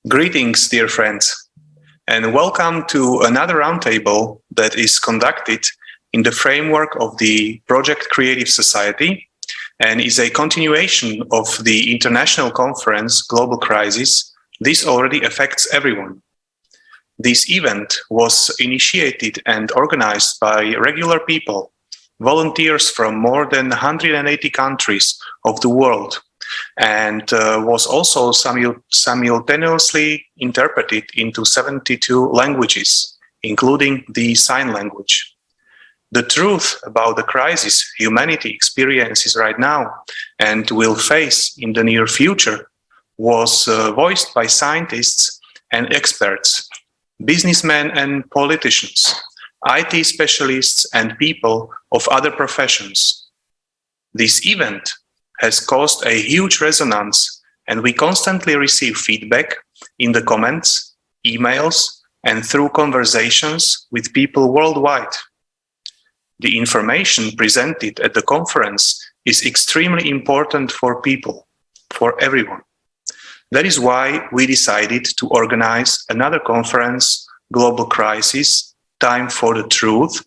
Greetings, dear friends, and welcome to another roundtable that is conducted in the framework of the Project Creative Society and is a continuation of the international conference Global Crises. This already affects everyone. This event was initiated and organized by regular people, volunteers from more than 180 countries of the world, and was also simultaneously interpreted into 72 languages, including the sign language. The truth about the crisis humanity experiences right now and will face in the near future was voiced by scientists and experts, businessmen and politicians, IT specialists and people of other professions. This event has caused a huge resonance, and we constantly receive feedback in the comments, emails, and through conversations with people worldwide. The information presented at the conference is extremely important for people, for everyone. That is why we decided to organize another conference, Global Crisis, Time for the Truth,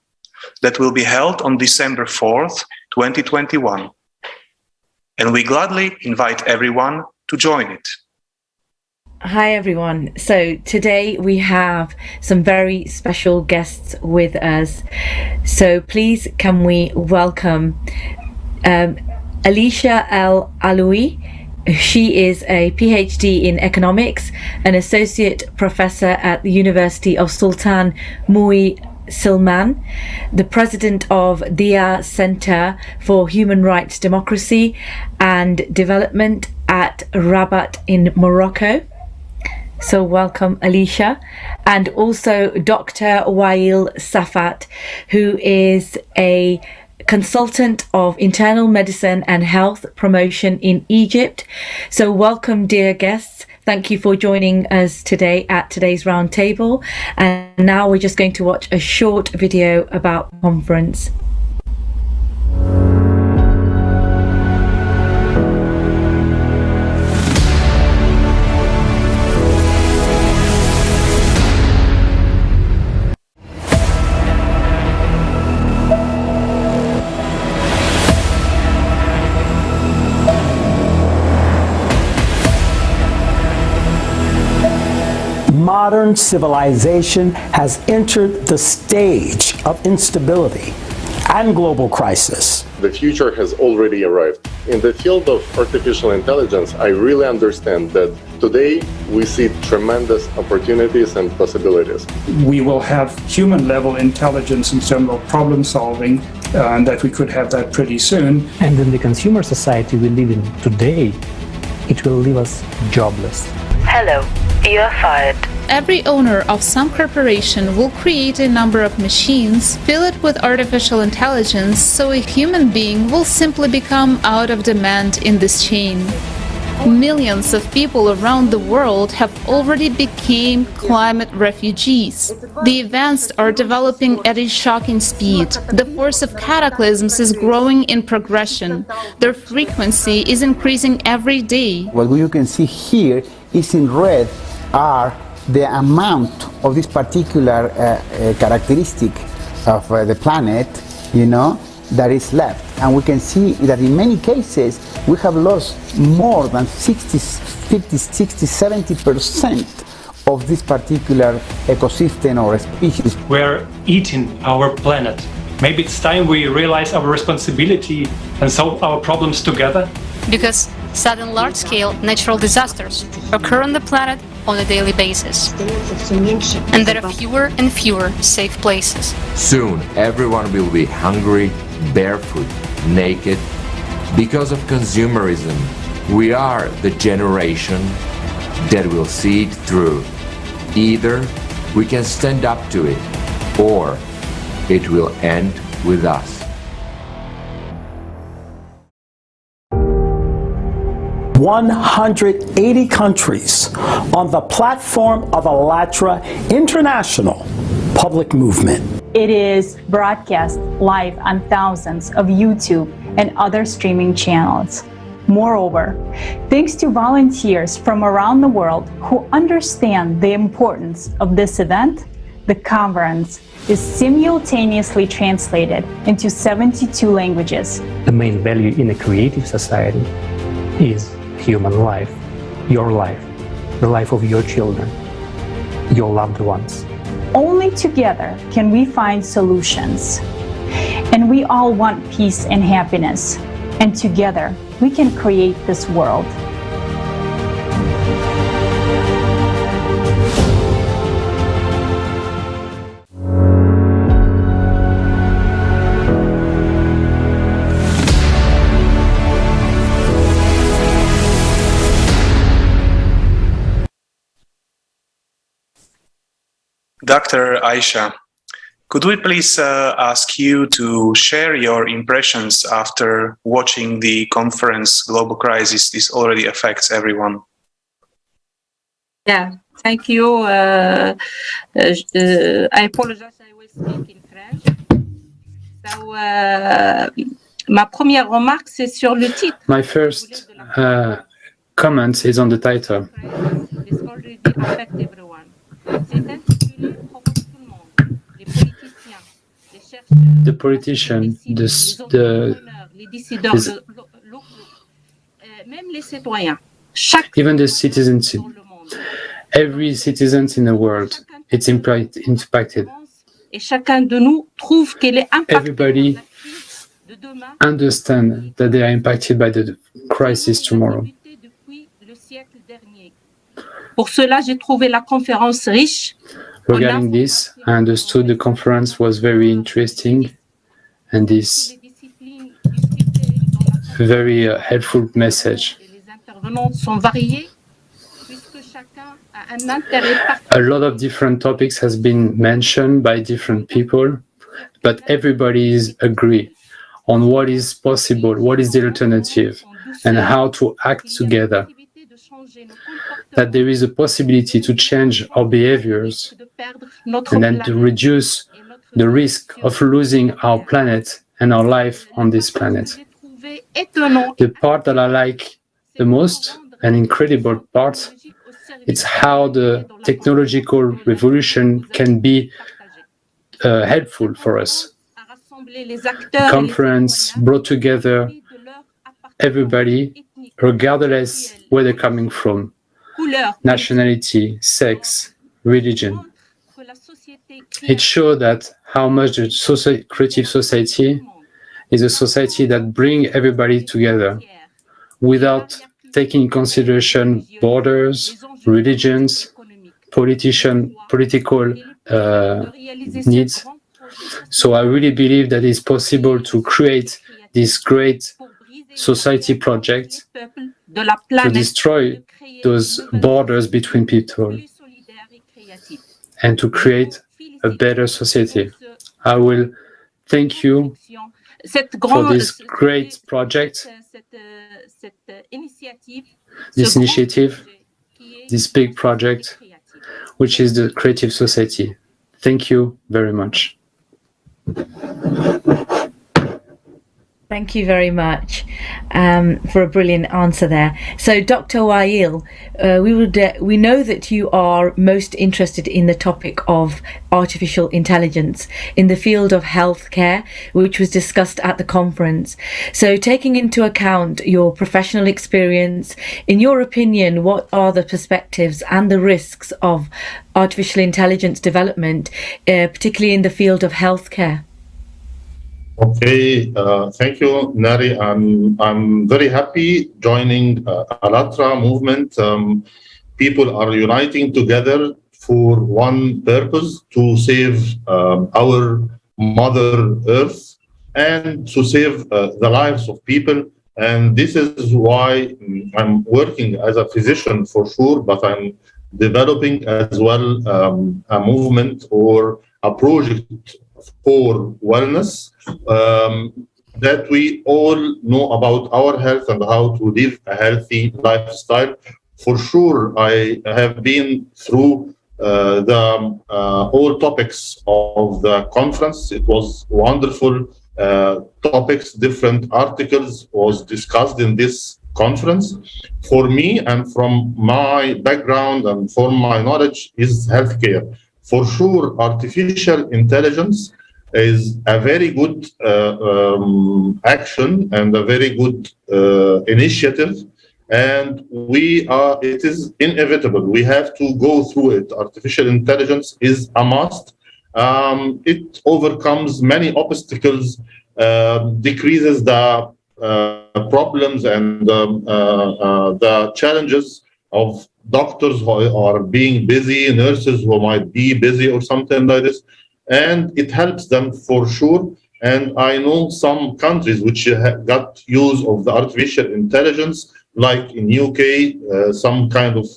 that will be held on December 4th, 2021. And we gladly invite everyone to join it. Hi everyone. So today we have some very special guests with us. So please can we welcome Alicia El Aloui. She is a PhD in economics, an associate professor at the University of Sultan Mu'i Silman, the president of Dia Center for Human Rights, Democracy and Development at Rabat in Morocco. So welcome, Alicia. And also Dr. Wael Safat, who is a consultant of internal medicine and health promotion in Egypt. So welcome, dear guests. Thank you for joining us today at today's roundtable. And now we're just going to watch a short video about the conference. Modern civilization has entered the stage of instability and global crisis. The future has already arrived. In the field of artificial intelligence, I really understand that today we see tremendous opportunities and possibilities. We will have human-level intelligence in terms of problem solving, and that we could have that pretty soon. And in the consumer society we live in today, it will leave us jobless. Hello, you are fired. Every owner of some corporation will create a number of machines, fill it with artificial intelligence, so a human being will simply become out of demand in this chain. Millions of people around the world have already become climate refugees. The events are developing at a shocking speed. The force of cataclysms is growing in progression. Their frequency is increasing every day. What you can see here is in red are the amount of this particular characteristic of the planet, that is left. And we can see that in many cases we have lost more than 60, 50, 60, 70% of this particular ecosystem or species. We're eating our planet. Maybe it's time we realize our responsibility and solve our problems together. Because sudden large-scale natural disasters occur on the planet on a daily basis. And there are fewer and fewer safe places. Soon everyone will be hungry, barefoot, naked. Because of consumerism, we are the generation that will see it through. Either we can stand up to it, or it will end with us. 180 countries on the platform of ALLATRA International Public Movement. It is broadcast live on thousands of YouTube and other streaming channels. Moreover, thanks to volunteers from around the world who understand the importance of this event, the conference is simultaneously translated into 72 languages. The main value in a creative society is human life, the life of your children, your loved ones. Only together can we find solutions. And we all want peace and happiness. And together, we can create this world. Dr. Aisha, could we please ask you to share your impressions after watching the conference Global Crisis? This already affects everyone. Yeah, thank you. I apologize, I will speak in French. So, ma première remarque, c'est sur le titre. My first comment is on the title. This already affects everyone. C'est intitulé Provoque tout le monde. Les politiciens, les chercheurs, the politician, les décideurs locaux, même les citoyens. Even the citizens, every citizen in the world, it's impacted. Et chacun de nous trouve qu'elle est impactée. Everybody understand that they are impacted by the crisis tomorrow. Pour cela, j'ai trouvé la conférence riche. Regarding this, I understood the conference was very interesting and this very helpful message. A lot of different topics has been mentioned by different people, but everybody is agree on what is possible, what is the alternative, and how to act together. That there is a possibility to change our behaviors and then to reduce the risk of losing our planet and our life on this planet. The part that I like the most, an incredible part, it's how the technological revolution can be helpful for us. The conference brought together everybody, regardless where they're coming from, nationality, sex, religion. It showed that how much the creative society is a society that brings everybody together without taking in consideration borders, religions, political needs. So I really believe that it's possible to create this great society project to destroy those borders between people and to create a better society. I will thank you for this great project, this initiative, this big project, which is the Creative Society. Thank you very much. Thank you very much for a brilliant answer there. So, Dr. Wael, we know that you are most interested in the topic of artificial intelligence in the field of healthcare, which was discussed at the conference. So, taking into account your professional experience, in your opinion, what are the perspectives and the risks of artificial intelligence development, particularly in the field of healthcare? Okay, thank you, Nari. I'm very happy joining Alatra movement. People are uniting together for one purpose, to save our Mother Earth and to save the lives of people. And this is why I'm working as a physician for sure, but I'm developing as well a movement or a project for wellness, that we all know about our health and how to live a healthy lifestyle. For sure, I have been through the all topics of the conference. It was wonderful topics, different articles was discussed in this conference. For me, and from my background and from my knowledge, is healthcare. For sure, artificial intelligence is a very good action and a very good initiative, and it is inevitable. We have to go through it. Artificial intelligence is a must. It overcomes many obstacles, decreases the problems and the challenges of doctors who are being busy, nurses who might be busy or something like this, and it helps them for sure. And I know some countries which got use of the artificial intelligence, like in UK, some kind of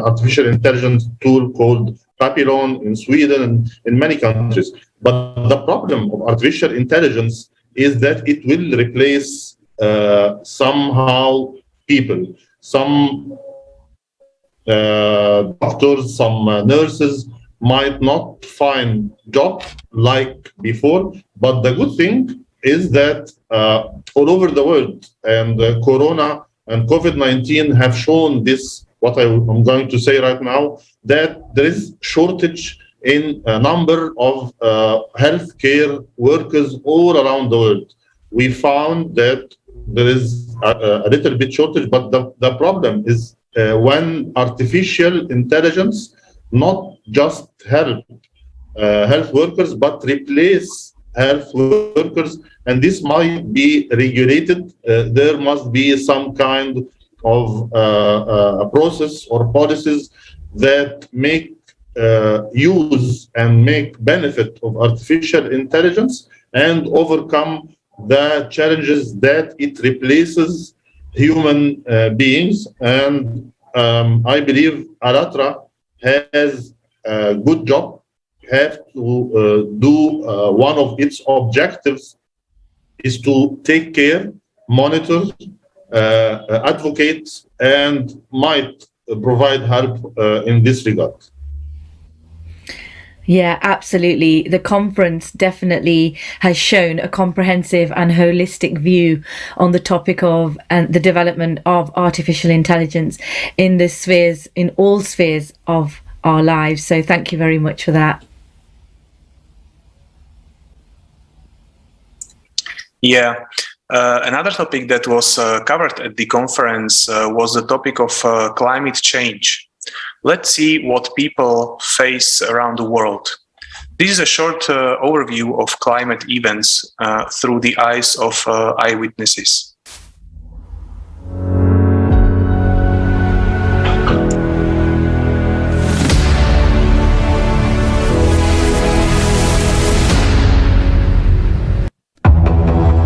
artificial intelligence tool called Papillon in Sweden and in many countries. But the problem of artificial intelligence is that it will replace somehow people. Some doctors, some nurses might not find job like before. But the good thing is that all over the world, and Corona and COVID-19 have shown this, what I'm going to say right now, that there is shortage in a number of healthcare workers all around the world. We found that there is a little bit shortage, but the problem is when artificial intelligence not just help health workers, but replace health workers, and this might be regulated. There must be some kind of a process or policies that make use and make benefit of artificial intelligence and overcome the challenges that it replaces human beings. And I believe Alatra has a good job, have to do one of its objectives is to take care, monitor, advocate, and might provide help in this regard. Yeah, absolutely. The conference definitely has shown a comprehensive and holistic view on the topic of and the development of artificial intelligence in the spheres, in all spheres of our lives. So thank you very much for that. Yeah. Another topic that was covered at the conference was the topic of climate change. Let's see what people face around the world. This is a short overview of climate events through the eyes of eyewitnesses.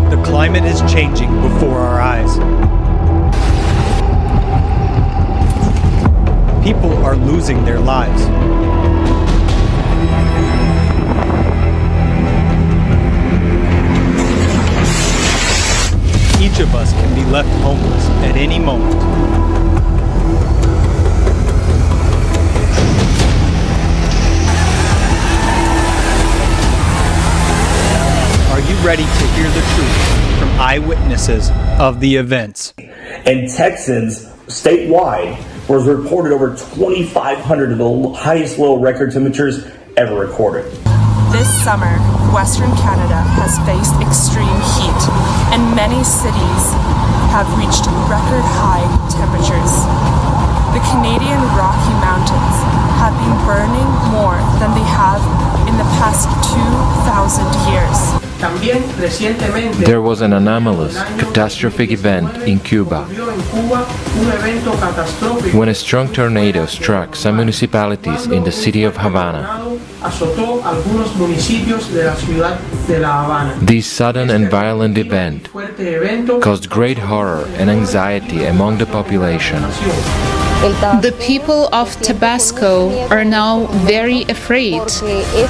The climate is changing before our eyes. People are losing their lives. Each of us can be left homeless at any moment. Are you ready to hear the truth from eyewitnesses of the events? In Texans, statewide, was reported over 2,500 of the highest low record temperatures ever recorded. This summer, Western Canada has faced extreme heat, and many cities have reached record high temperatures. The Canadian Rocky Mountains have been burning more than they have in the past 2,000 years. There was an anomalous, catastrophic event in Cuba when a strong tornado struck some municipalities in the city of Havana. This sudden and violent event caused great horror and anxiety among the population. The people of Tabasco are now very afraid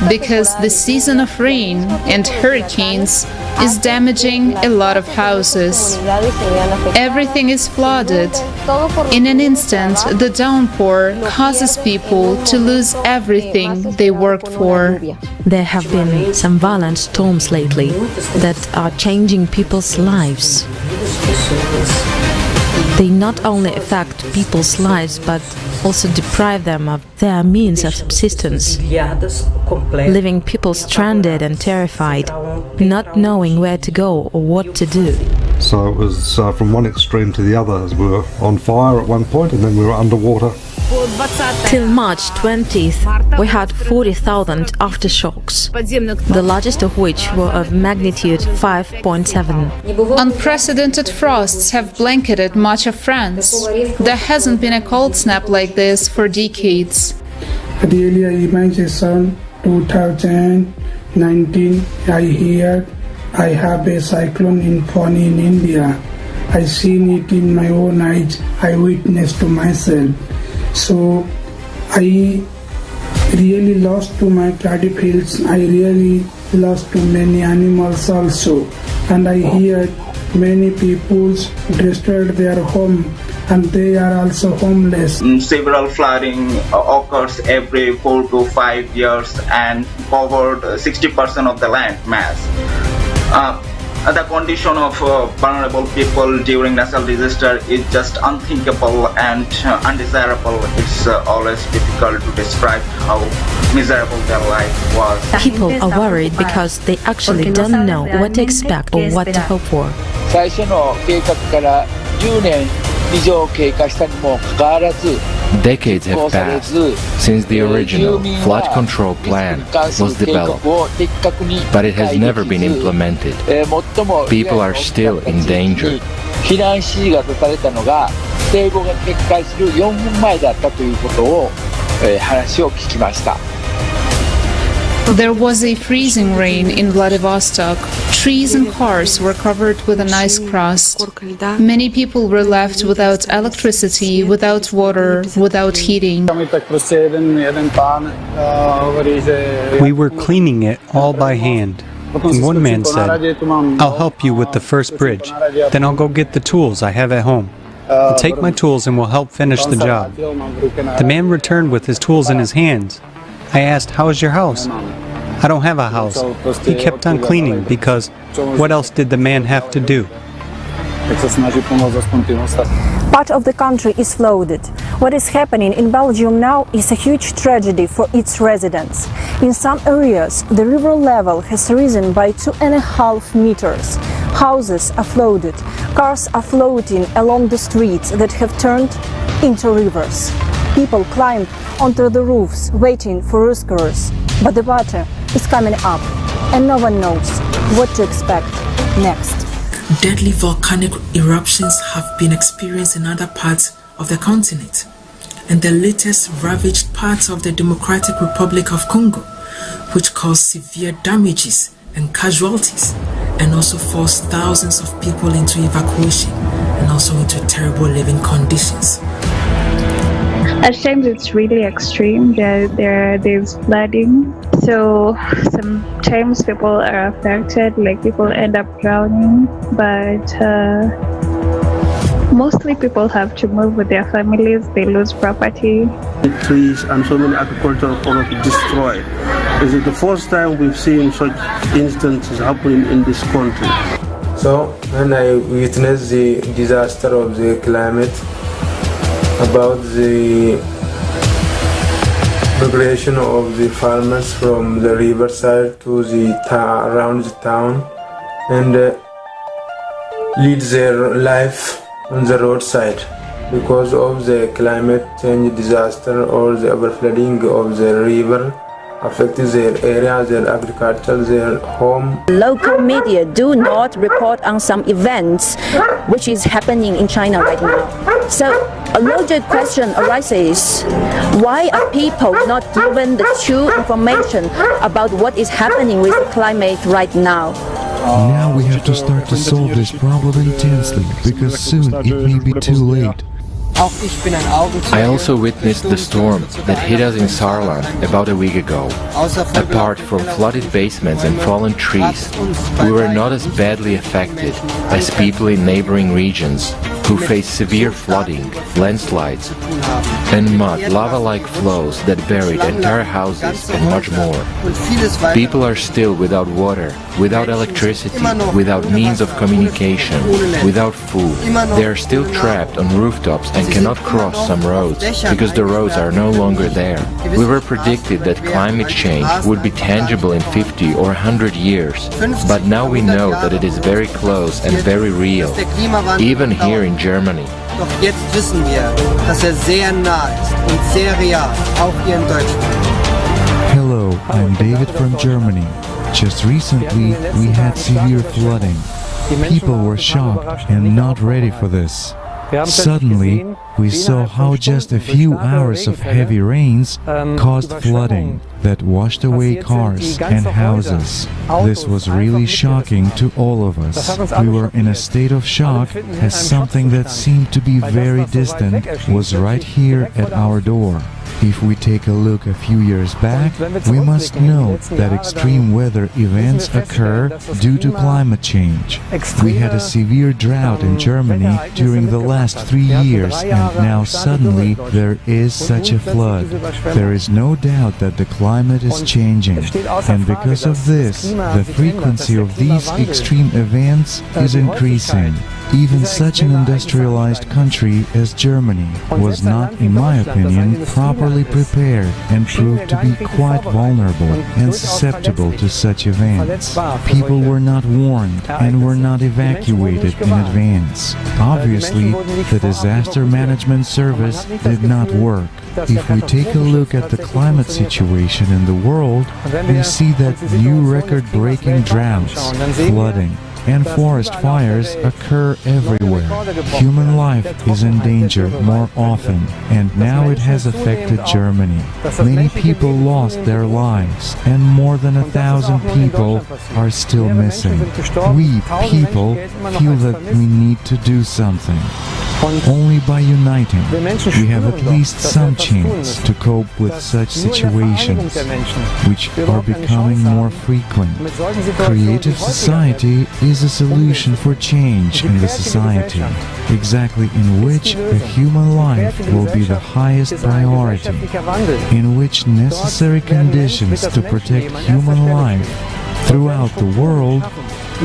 because the season of rain and hurricanes is damaging a lot of houses. Everything is flooded. In an instant, the downpour causes people to lose everything they worked for. There have been some violent storms lately that are changing people's lives. They not only affect people's lives but also deprive them of their means of subsistence, leaving people stranded and terrified, not knowing where to go or what to do. So it was from one extreme to the other, as we were on fire at one point and then we were underwater. Till March 20th, we had 40,000 aftershocks, the largest of which were of magnitude 5.7. Unprecedented frosts have blanketed much of France. There hasn't been a cold snap like this for decades. Really, I imagine 2019, I have a cyclone in Pune in India. I seen it in my own eyes. I witnessed to myself. So I really lost to my paddy fields. I really lost to many animals also. And I heard many people destroyed their home and they are also homeless. Several flooding occurs every 4 to 5 years and covered 60% of the land mass. The condition of vulnerable people during natural disaster is just unthinkable and undesirable. It's always difficult to describe how miserable their life was. People are worried because they actually don't know what to expect or what to hope for. Decades have passed since the original flood control plan was developed, but it has never been implemented. People are still in danger. There was a freezing rain in Vladivostok. Trees and cars were covered with an ice crust. Many people were left without electricity, without water, without heating. We were cleaning it all by hand. And one man said, "I'll help you with the first bridge. Then I'll go get the tools I have at home. I'll take my tools and we'll help finish the job." The man returned with his tools in his hands. I asked, "How is your house?" "I don't have a house." He kept on cleaning because what else did the man have to do? Part of the country is flooded. What is happening in Belgium now is a huge tragedy for its residents. In some areas, the river level has risen by 2.5 meters. Houses are flooded. Cars are floating along the streets that have turned into rivers. People climb onto the roofs waiting for rescuers, but the water is coming up and no one knows what to expect next. Deadly volcanic eruptions have been experienced in other parts of the continent, and the latest ravaged parts of the Democratic Republic of Congo, which caused severe damages and casualties, and also forced thousands of people into evacuation and also into terrible living conditions. At times it's really extreme. There's flooding, so sometimes people are affected, like people end up drowning, but mostly people have to move with their families. They lose property. Trees and so many agricultural products destroyed. This is the first time we've seen such instances happening in this country. So when I witnessed the disaster of the climate, about the migration of the farmers from the riverside to the around the town and lead their life on the roadside because of the climate change disaster or the overflooding of the river affecting their area, their agriculture, their home. Local media do not report on some events which is happening in China right now. So a logical question arises, why are people not given the true information about what is happening with the climate right now? Now we have to start to solve this problem intensely, because soon it may be too late. I also witnessed the storm that hit us in Saarland about a week ago. Apart from flooded basements and fallen trees, we were not as badly affected as people in neighboring regions who face severe flooding, landslides, and mud, lava-like flows that buried entire houses, and much more. People are still without water, without electricity, without means of communication, without food. They are still trapped on rooftops and cannot cross some roads because the roads are no longer there. We were predicted that climate change would be tangible in 50 or 100 years, but now we know that it is very close and very real, even here in Germany. Doch jetzt wissen wir, dass sehr nah ist und sehr real, auch hier in Deutschland. Hello, I'm David from Germany. Just recently, we had severe flooding. People were shocked and not ready for this. Suddenly, we saw how just a few hours of heavy rains caused flooding that washed away cars and houses. This was really shocking to all of us. We were in a state of shock as something that seemed to be very distant was right here at our door. If we take a look a few years back, we must note that extreme weather events occur due to climate change. We had a severe drought in Germany during the last 3 years, and now suddenly there is such a flood. There is no doubt that the climate is changing, and because of this, the frequency of these extreme events is increasing. Even such an industrialized country as Germany was not, in my opinion, properly prepared and proved to be quite vulnerable and susceptible to such events. People were not warned and were not evacuated in advance. Obviously, the disaster management service did not work. If we take a look at the climate situation in the world, we see that new record-breaking droughts, flooding, and forest fires occur everywhere. Human life is in danger more often, and now it has affected Germany. Many people lost their lives, and more than 1,000 people are still missing. We, people, feel that we need to do something. Only by uniting, we have at least some chance to cope with such situations, which are becoming more frequent. Creative society is a solution for change in the society, exactly in which a human life will be the highest priority, in which necessary conditions to protect human life throughout the world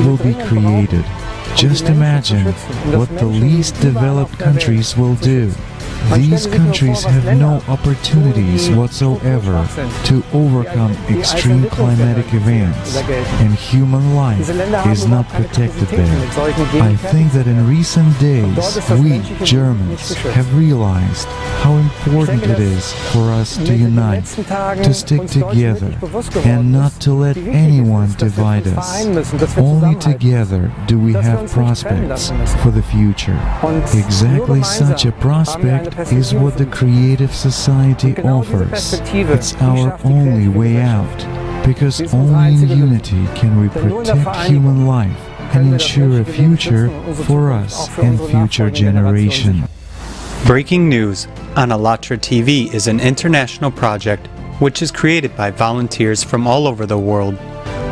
will be created. Just imagine what the least developed countries will do. These countries have no opportunities whatsoever to overcome extreme climatic events, and human life is not protected there. I think that in recent days, we, Germans, have realized how important it is for us to unite, to stick together, and not to let anyone divide us. Only together do we have prospects for the future. Exactly such a prospect is what the creative society offers. It's our only way out, because only in unity can we protect human life and ensure a future for us and future generations. Breaking News on Alatra TV is an international project which is created by volunteers from all over the world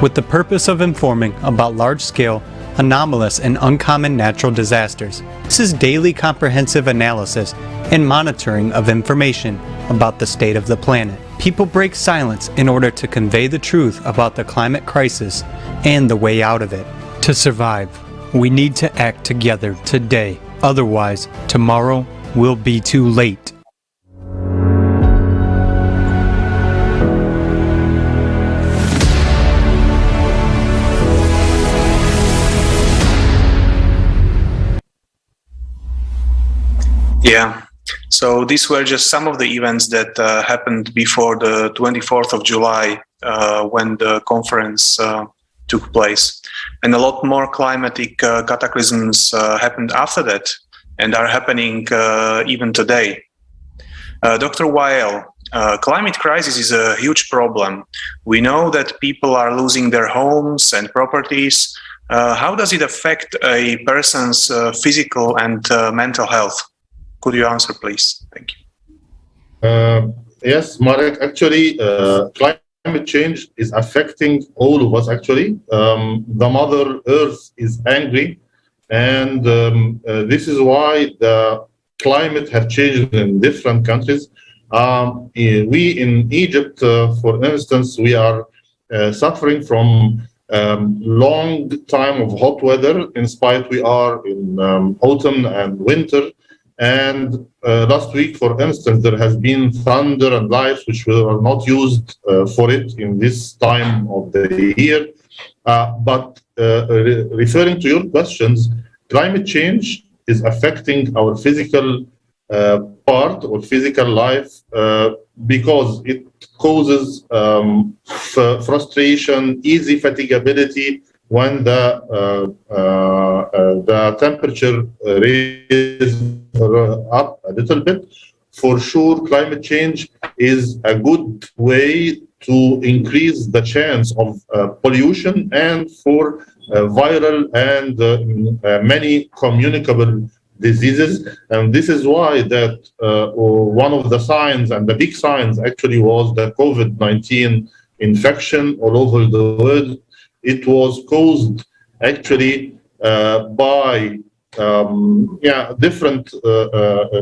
with the purpose of informing about large-scale, anomalous, and uncommon natural disasters. This is daily comprehensive analysis and monitoring of information about the state of the planet. People break silence in order to convey the truth about the climate crisis and the way out of it. To survive, we need to act together today. Otherwise, tomorrow will be too late. Yeah. So these were just some of the events that happened before the 24th of July when the conference took place. And a lot more climatic cataclysms happened after that and are happening even today. Dr. Weil, climate crisis is a huge problem. We know that people are losing their homes and properties. How does it affect a person's physical and mental health? Could you answer, please? Thank you. Yes, Marek, actually, climate change is affecting all of us, actually. The Mother Earth is angry and this is why the climate have changed in different countries. We in Egypt, for instance, we are suffering from long time of hot weather, in spite we are in autumn and winter. And last week, for instance, there has been thunder and lights which were not used for it in this time of the year. But referring to your questions, climate change is affecting our physical part or physical life because it causes frustration, easy fatigability when the temperature raises up a little bit. For sure, climate change is a good way to increase the chance of pollution and for viral and many communicable diseases. And this is why that one of the signs, and the big signs actually, was the COVID-19 infection all over the world. It was caused actually by different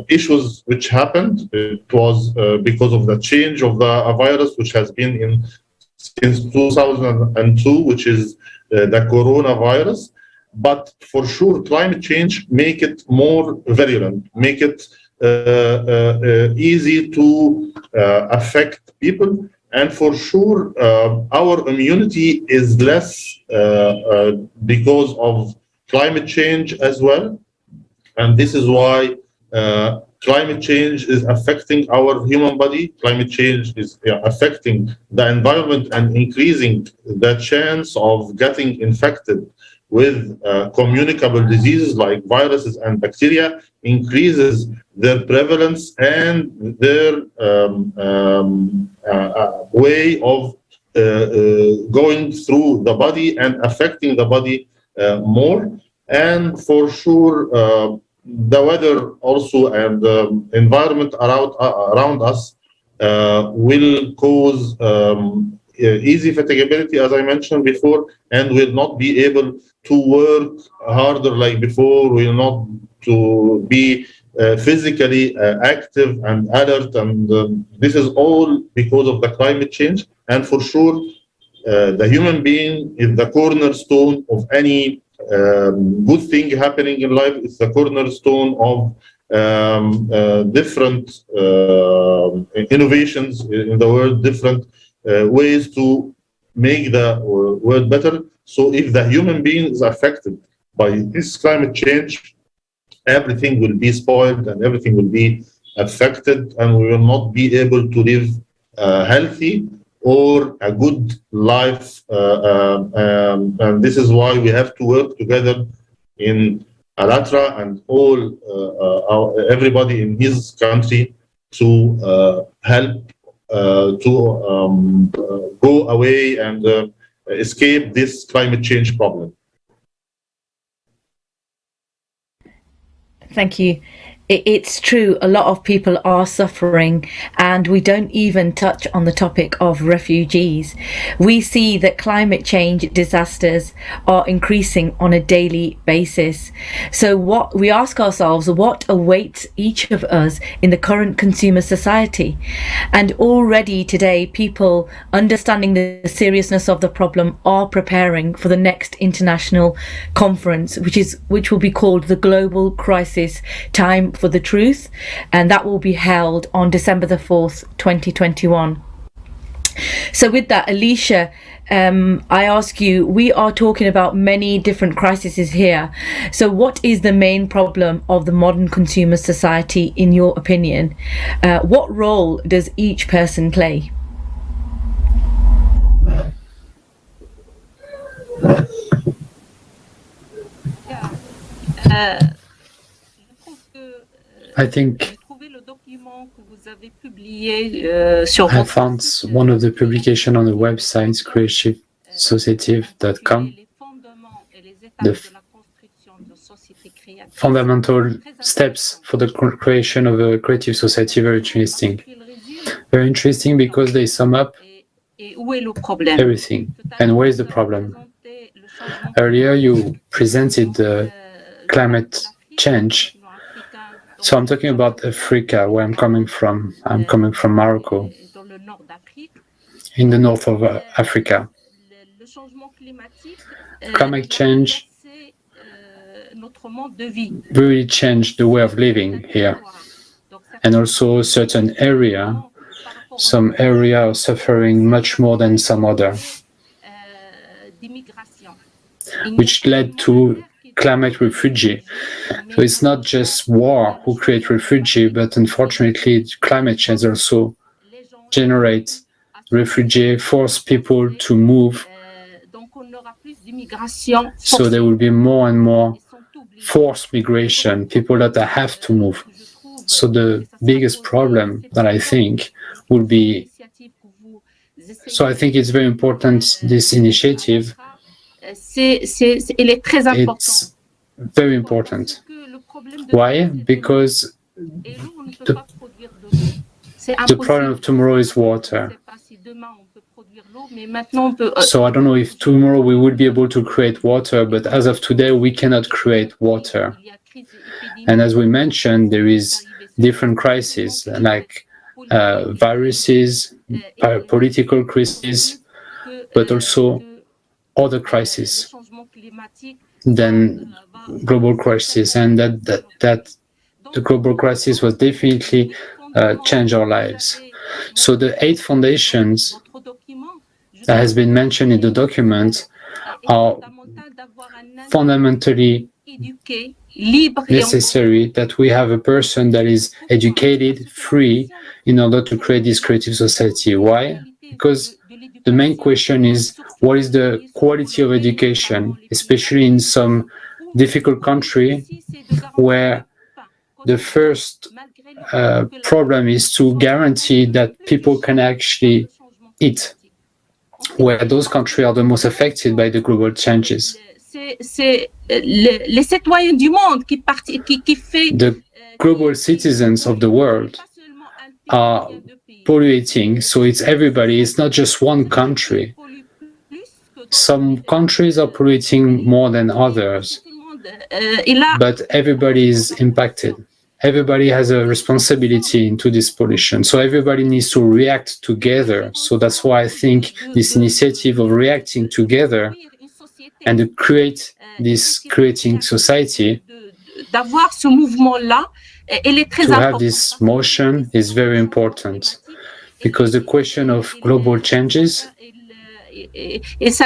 issues which happened. It was because of the change of the virus, which has been in since 2002, which is the coronavirus. But for sure, climate change make it more virulent, make it easy to affect people. And for sure, our immunity is less because of climate change as well. And this is why climate change is affecting our human body. Climate change is affecting the environment and increasing the chance of getting infected with communicable diseases like viruses and bacteria, increases their prevalence and their way of going through the body and affecting the body more. And for sure, the weather also and the environment around us will cause easy fatigability, as I mentioned before, and will not be able to work harder like before, will not to be physically active and alert. And this is all because of the climate change. And for sure, the human being is the cornerstone of any good thing happening in life. It's the cornerstone of different innovations in the world, different ways to make the world better. So if the human being is affected by this climate change, everything will be spoiled and everything will be affected, and we will not be able to live healthy or a good life. And this is why we have to work together in Alatra and all everybody in his country to help to go away and escape this climate change problem. Thank you. It's true, a lot of people are suffering, and we don't even touch on the topic of refugees. We see that climate change disasters are increasing on a daily basis. So what we ask ourselves, what awaits each of us in the current consumer society? And already today, people understanding the seriousness of the problem are preparing for the next international conference, which will be called the Global Crisis Time for the Truth, and that will be held on December the 4th, 2021. So with that, Alicia, I ask you, we are talking about many different crises here. So what is the main problem of the modern consumer society, in your opinion? What role does each person play? I think I found one of the publications on the website creativesociety.com. The fundamental steps for the creation of a creative society. Very interesting. Very interesting because they sum up everything. And where is the problem? Earlier you presented climate change. So I'm talking about Africa, where I'm coming from. I'm coming from Morocco, in the north of Africa. Climate change really changed the way of living here. And also certain area, some area are suffering much more than some other, which led to climate refugee. So it's not just war who create refugee, but unfortunately climate change also generates refugee, force people to move. So there will be more and more forced migration, people that have to move. So the biggest problem that I think will be, so I think it's very important, this initiative. It's very important. Why? Because the problem of tomorrow is water. So I don't know if tomorrow we will be able to create water, but as of today, we cannot create water. And as we mentioned, there is different crises, like viruses, political crises, but also other crises than global crisis. And that the global crisis was definitely change our lives. So the 8 foundations that has been mentioned in the document are fundamentally necessary that we have a person that is educated, free, in order to create this creative society. Why? Because the main question is, what is the quality of education, especially in some difficult country where the first problem is to guarantee that people can actually eat, where those countries are the most affected by the global changes. The global citizens of the world are polluting, so it's everybody, it's not just one country. Some countries are polluting more than others, but everybody is impacted. Everybody has a responsibility into this pollution, so everybody needs to react together. So that's why I think this initiative of reacting together and to create this creating society, to have this motion is very important, because the question of global changes is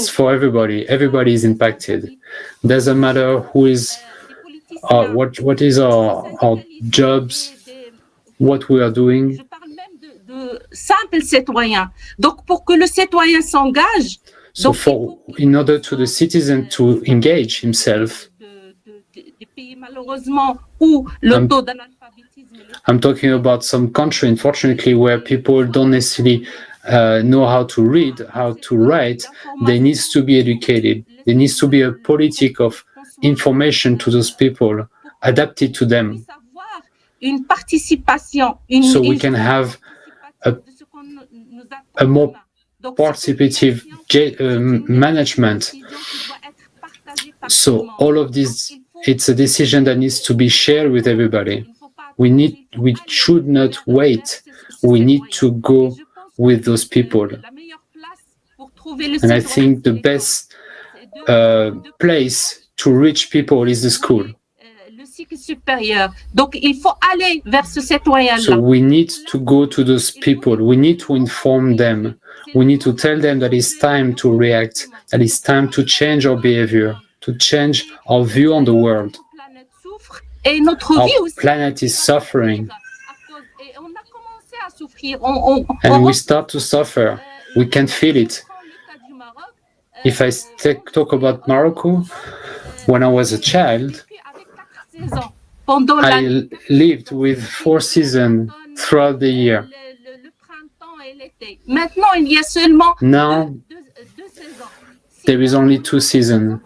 for everybody. Everybody is impacted. Doesn't matter who is, what is our jobs, what we are doing. So in order to the citizen to engage himself, I'm talking about some country, unfortunately, where people don't necessarily know how to read, how to write. There needs to be educated. There needs to be a politic of information to those people, adapted to them. So we can have a more participative management. So all of this, it's a decision that needs to be shared with everybody. We should not wait. We need to go with those people. And I think the best place to reach people is the school. So we need to go to those people. We need to inform them. We need to tell them that it's time to react, that it's time to change our behavior, to change our view on the world. Our planet is suffering. And we start to suffer. We can feel it. If I talk about Morocco, when I was a child, I lived with 4 seasons throughout the year. Now, there is only 2 seasons.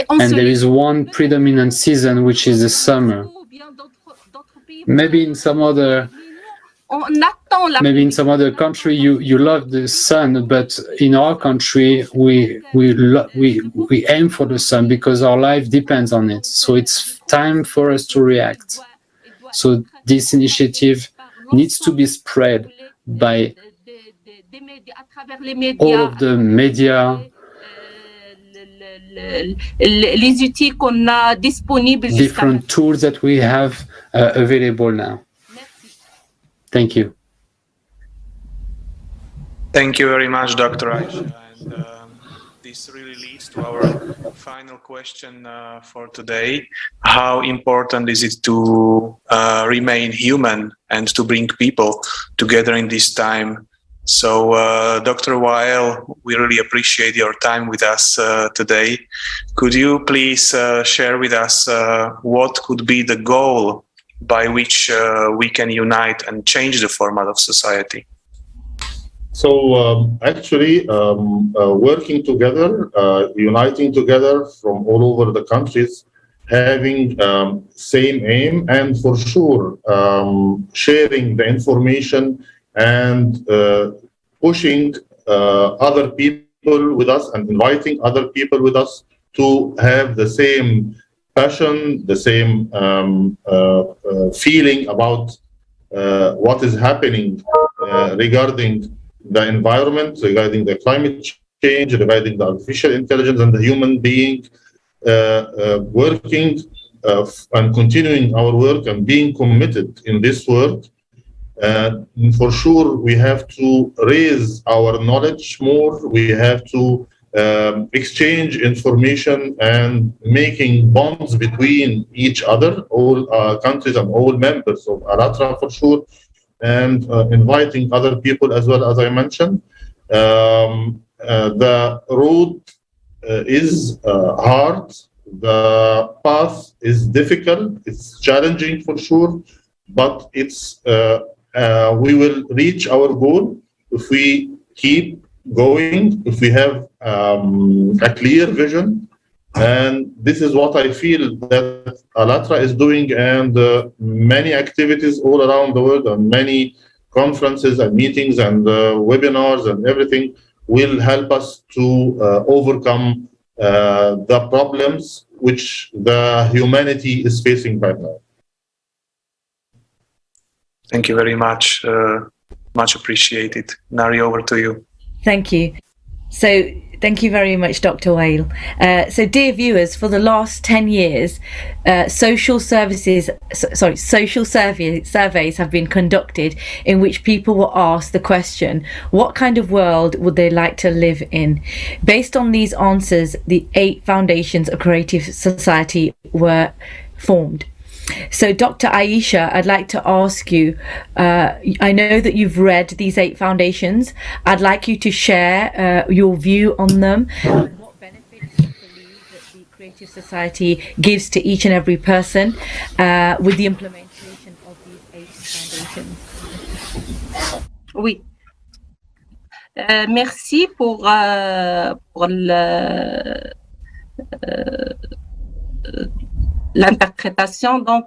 And there is one predominant season, which is the summer. Maybe in some other Maybe in some other country you love the sun, but in our country we aim for the sun because our life depends on it. So it's time for us to react. So this initiative needs to be spread by all of the media, different tools that we have available now. Thank you. Thank you very much, Dr. Aisha. And this really leads to our final question for today. How important is it to remain human and to bring people together in this time? So, Dr. Weil, we really appreciate your time with us today. Could you please share with us what could be the goal by which we can unite and change the format of society? So actually, working together, uniting together from all over the countries, having same aim, and for sure sharing the information and pushing other people with us and inviting other people with us to have the same passion, the same feeling about what is happening regarding the environment, regarding the climate change, regarding the artificial intelligence and the human being, working and continuing our work and being committed in this work. For sure, we have to raise our knowledge more. We have to exchange information and making bonds between each other, all countries and all members of ALATRA for sure, and inviting other people as well, as I mentioned. The road is hard. The path is difficult. It's challenging for sure, but it's we will reach our goal if we keep going, if we have a clear vision. And this is what I feel that ALATRA is doing, and many activities all around the world and many conferences and meetings and webinars and everything will help us to overcome the problems which the humanity is facing right now. Thank you very much. Much appreciated. Nari, over to you. Thank you. So, thank you very much, Dr. Weil. So, dear viewers, for the last 10 years, social surveys have been conducted in which people were asked the question, what kind of world would they like to live in? Based on these answers, the 8 foundations of creative society were formed. So, Dr. Aisha, I'd like to ask you, I know that you've read these 8 foundations. I'd like you to share your view on them and what benefits you believe that the creative society gives to each and every person with the implementation of these 8 foundations. Oui. Merci pour l'interprétation. Donc,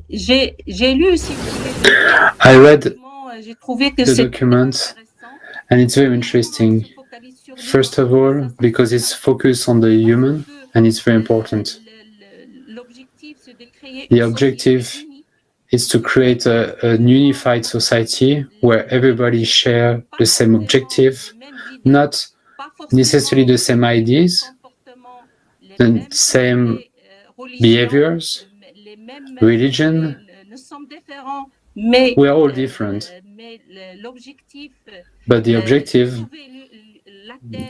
j'ai lu aussi. I read the document, and it's very interesting. First of all, because it's focused on the human, and it's very important. The objective is to create a unified society where everybody share the same objective, not necessarily the same ideas, the same behaviors, religion. We are all different, but the objective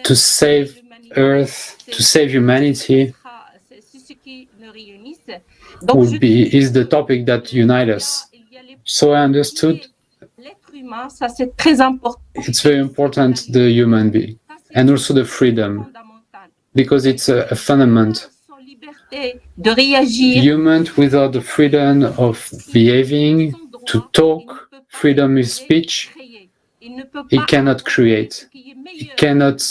to save Earth, to save humanity, is the topic that unites us. So I understood it's very important, the human being, and also the freedom, because it's a fundament. Human without the freedom of behaving, to talk, freedom of speech, it cannot create. It cannot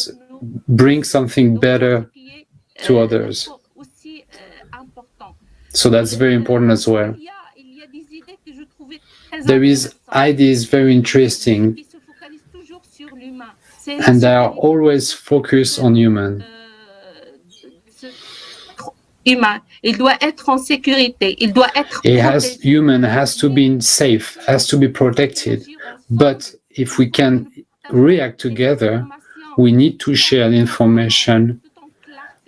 bring something better to others. So that's very important as well. There is idea is very interesting, and they are always focused on human. Humain. Il doit être en sécurité. Il doit être Human has to be safe, has to be protected. But if we can react together, we need to share the information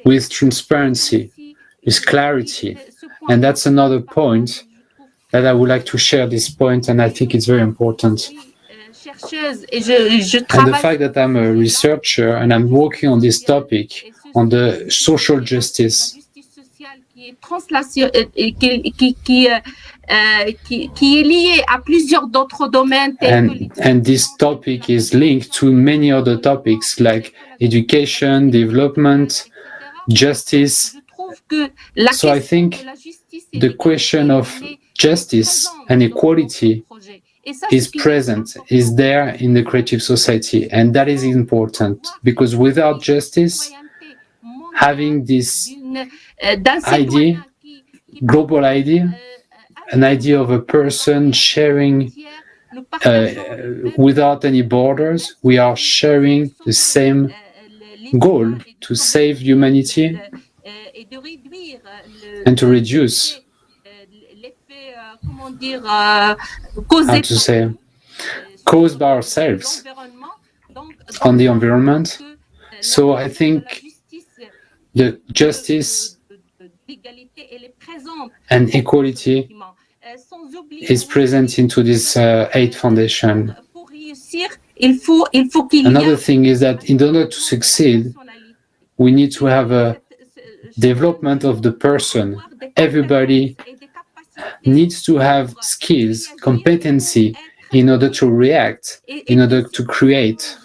with transparency, with clarity. And that's another point that I would like to share this point, and I think it's very important. And the fact that I'm a researcher and I'm working on this topic, on the social justice, qui est lié à plusieurs d'autres domaines. And this topic is linked to many other topics like education, development, justice. So I think the question of justice and equality is present, is there in the creative society, and that is important, because without justice, having this idea, global idea, an idea of a person sharing without any borders, we are sharing the same goal to save humanity and to reduce, how to say, caused by ourselves on the environment. So I think the justice and equality is present into this 8 foundation. Another thing is that in order to succeed, we need to have a development of the person. Everybody needs to have skills, competency in order to react, in order to create.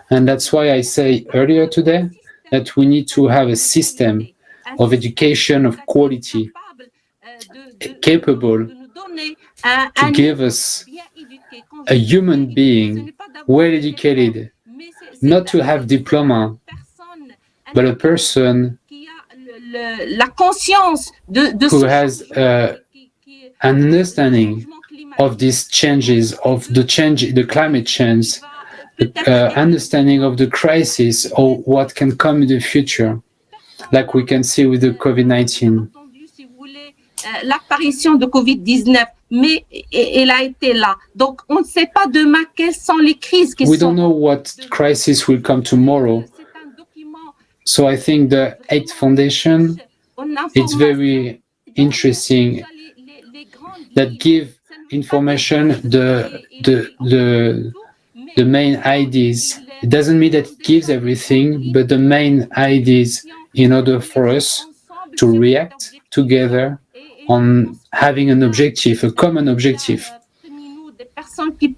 And that's why I say earlier today that we need to have a system of education of quality, capable to give us a human being, well educated, not to have diploma, but a person who has an understanding of these changes, of the climate change, understanding of the crisis or what can come in the future, like we can see with the COVID-19. L'apparition de Covid-19, mais elle a été là. Donc, on ne sait pas demain quelles sont les crises qui We don't know what crisis will come tomorrow. So I think the 8th foundation, it's very interesting that give information the main ideas. It doesn't mean that it gives everything, but the main ideas in order for us to react together on having an objective, a common objective. Des personnes qui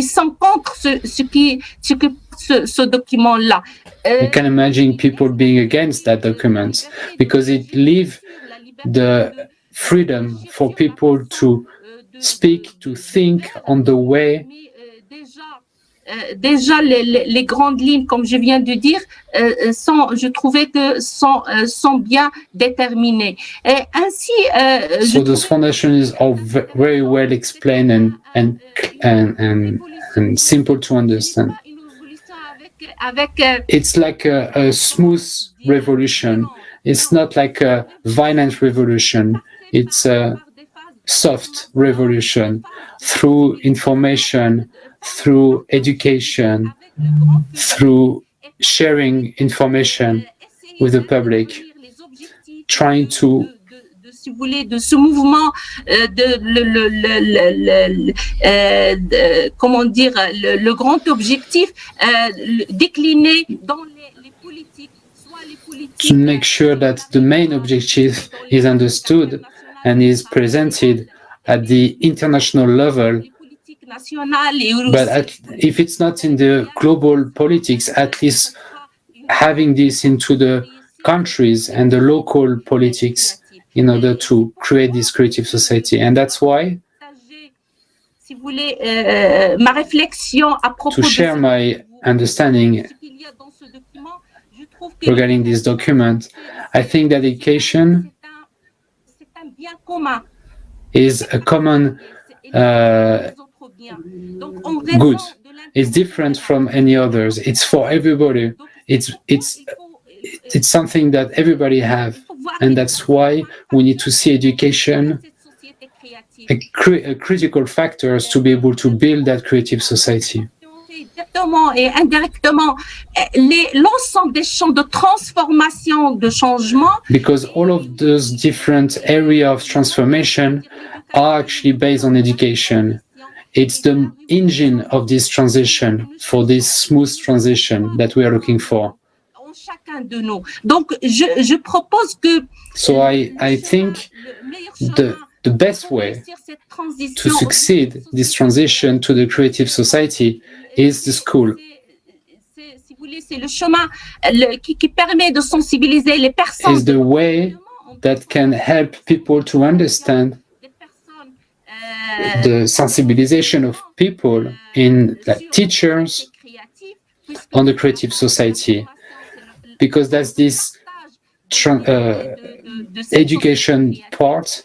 sont contre ce document-là. You can imagine people being against that document because it leaves the freedom for people to speak, to think on the way. Déjà, les grandes lignes, comme je viens de dire, je trouvais que sont bien déterminées. Et ainsi, so those foundations are very well explained and simple to understand. It's like a smooth revolution. It's not like a violent revolution. It's a soft revolution through information, through education, through sharing information with the public, trying to si vous voulez, de ce mouvement, comment dire, le grand objectif décliné dans les politiques, soit les politiques. To make sure that the main objective is understood and is presented at the international level. But if it's not in the global politics, at least having this into the countries and the local politics in order to create this creative society. And that's why, to share my understanding regarding this document, I think that education is a common good. It's different from any others. It's for everybody. It's something that everybody have, and that's why we need to see education a critical factors to be able to build that creative society. Directement et indirectement l'ensemble des champs de transformation, de changement. Because all of those different areas of transformation are actually based on education. It's the engine of this transition, for this smooth transition that we are looking for. Chacun de nous. Donc, je propose que. So I think the best way to succeed this transition to the creative society is the school. C'est le chemin qui permet de sensibiliser les personnes. Is the way that can help people to understand the sensibilization of people in teachers on the creative society, because that's this education part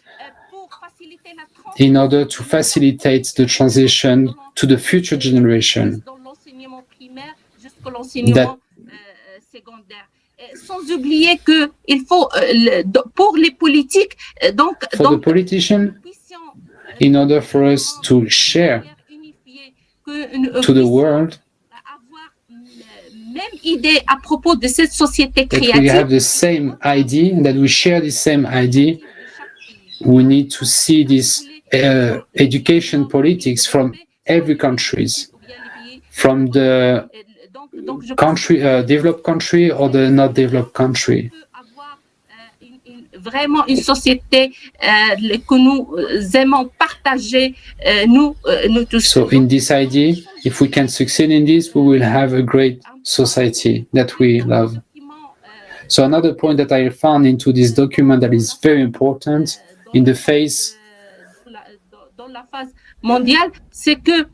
in order to facilitate the transition to the future generation. Sans oublier que il faut pour les politiques for the politician, in order for us to share to the world même idée à propos de cette société créative. That we have the same idea, that we share the same idea. We need to see this education politics from every countries, from the country, developed country or the not developed country. Vraiment une société que nous aimons partager, nous tous. So in this idea, if we can succeed in this, we will have a great society that we love. So another point that I found into this document that is very important in the phase dans la phase mondiale, c'est que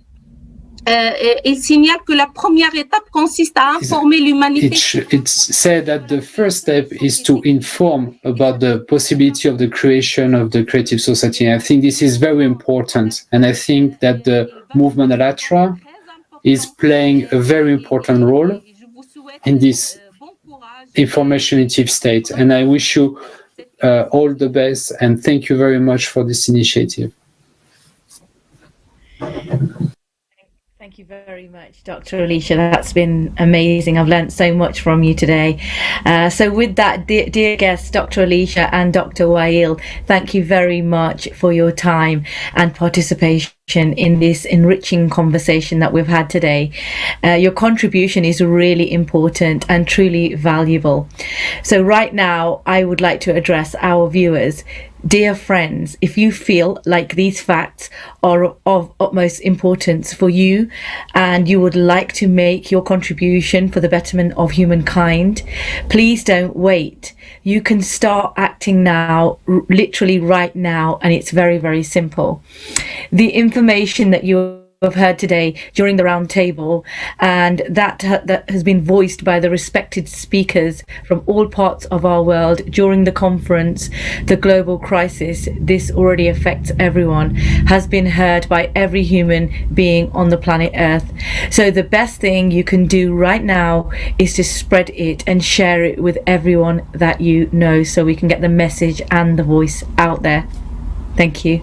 il signale que la première étape consiste à informer l'humanité. It's said that the first step is to inform about the possibility of the creation of the creative society. And I think this is very important. And I think that the movement Alatra is playing a very important role in this informative state. And I wish you all the best, and thank you very much for this initiative. Thank you very much, Dr. Alicia. That's been amazing. I've learned so much from you today. So with that, dear guests, Dr. Alicia and Dr. Wael, thank you very much for your time and participation in this enriching conversation that we've had today. Your contribution is really important and truly valuable. So right now, I would like to address our viewers. Dear friends, if you feel like these facts are of utmost importance for you and you would like to make your contribution for the betterment of humankind, please don't wait. You can start acting now, literally right now, and it's very, very simple. The information that you have heard today during the roundtable, and that has been voiced by the respected speakers from all parts of our world during the conference, The Global Crisis, This Already Affects Everyone, has been heard by every human being on the planet Earth. So the best thing you can do right now is to spread it and share it with everyone that you know, so we can get the message and the voice out there. Thank you.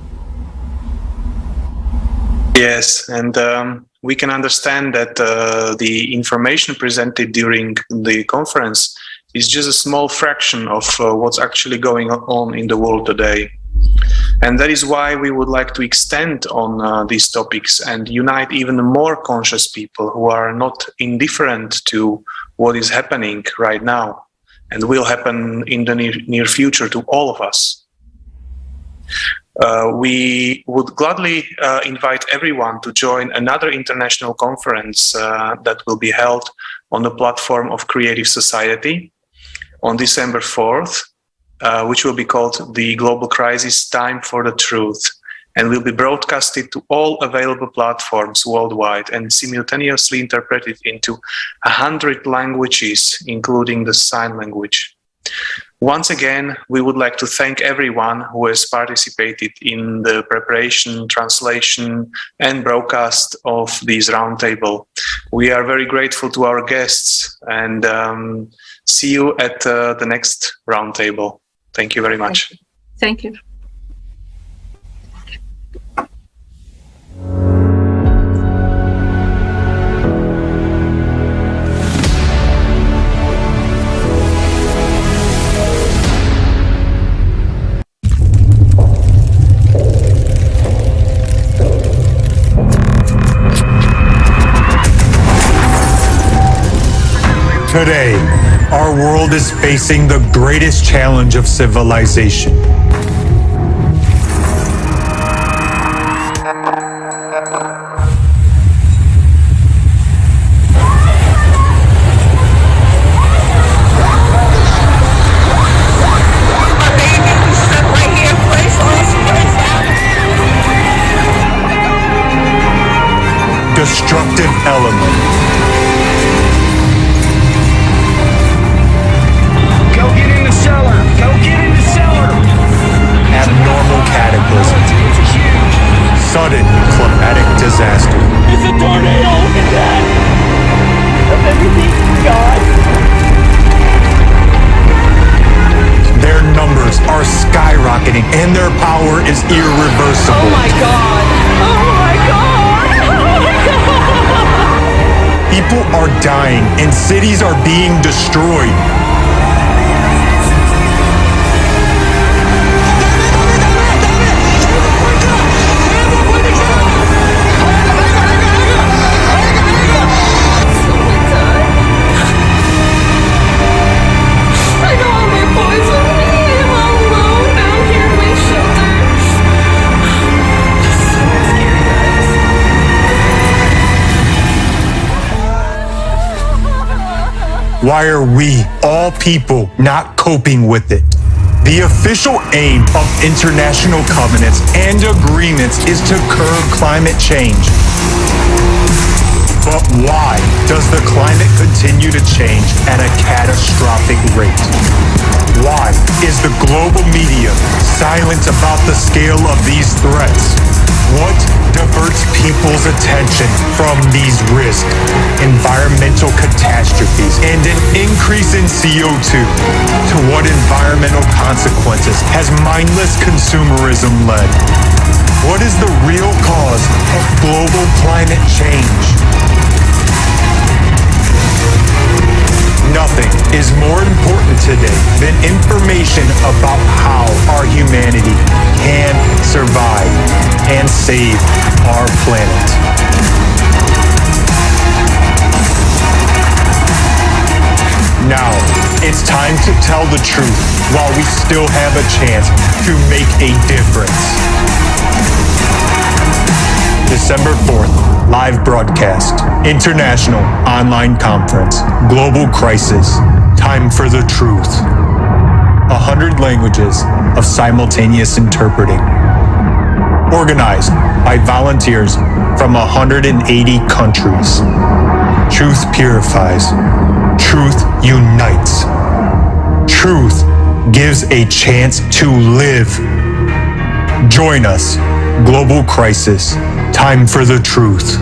Yes, and we can understand that the information presented during the conference is just a small fraction of what's actually going on in the world today. And that is why we would like to extend on these topics and unite even more conscious people who are not indifferent to what is happening right now and will happen in the near future to all of us. We would gladly invite everyone to join another international conference that will be held on the platform of Creative Society on December 4th, which will be called The Global Crisis, Time for the Truth, and will be broadcasted to all available platforms worldwide and simultaneously interpreted into 100 languages, including the sign language. Once again, we would like to thank everyone who has participated in the preparation, translation, and broadcast of this roundtable. We are very grateful to our guests, and see you at the next roundtable. Thank you very much. Thank you. Today, our world is facing the greatest challenge of civilization. Destructive element. Abnormal cataclysm. Sudden climatic disaster. It's a tornado! Look at that! Of everything God. Their numbers are skyrocketing and their power is irreversible. Oh my God! Oh my God! Oh my God! People are dying and cities are being destroyed. Why are we, all people, not coping with it? The official aim of international covenants and agreements is to curb climate change. But why does the climate continue to change at a catastrophic rate? Why is the global media silent about the scale of these threats? What diverts people's attention from these risks, environmental catastrophes, and an increase in CO2 to what environmental consequences has mindless consumerism led? What is the real cause of global climate change? Nothing is more important today than information about how our humanity can survive and save our planet. Now, it's time to tell the truth while we still have a chance to make a difference. December 4th, live broadcast, international online conference, global crisis, time for the truth. 100 languages of simultaneous interpreting. Organized by volunteers from 180 countries. Truth purifies. Truth unites. Truth gives a chance to live. Join us. Global crisis. Time for the truth.